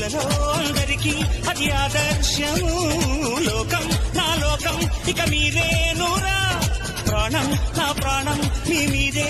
ప్రజలో అందరికీ అది ఆదర్శము. లోకం నా లోకం ఇక మీరే నూరా, ప్రాణం నా ప్రాణం మీ మీదే.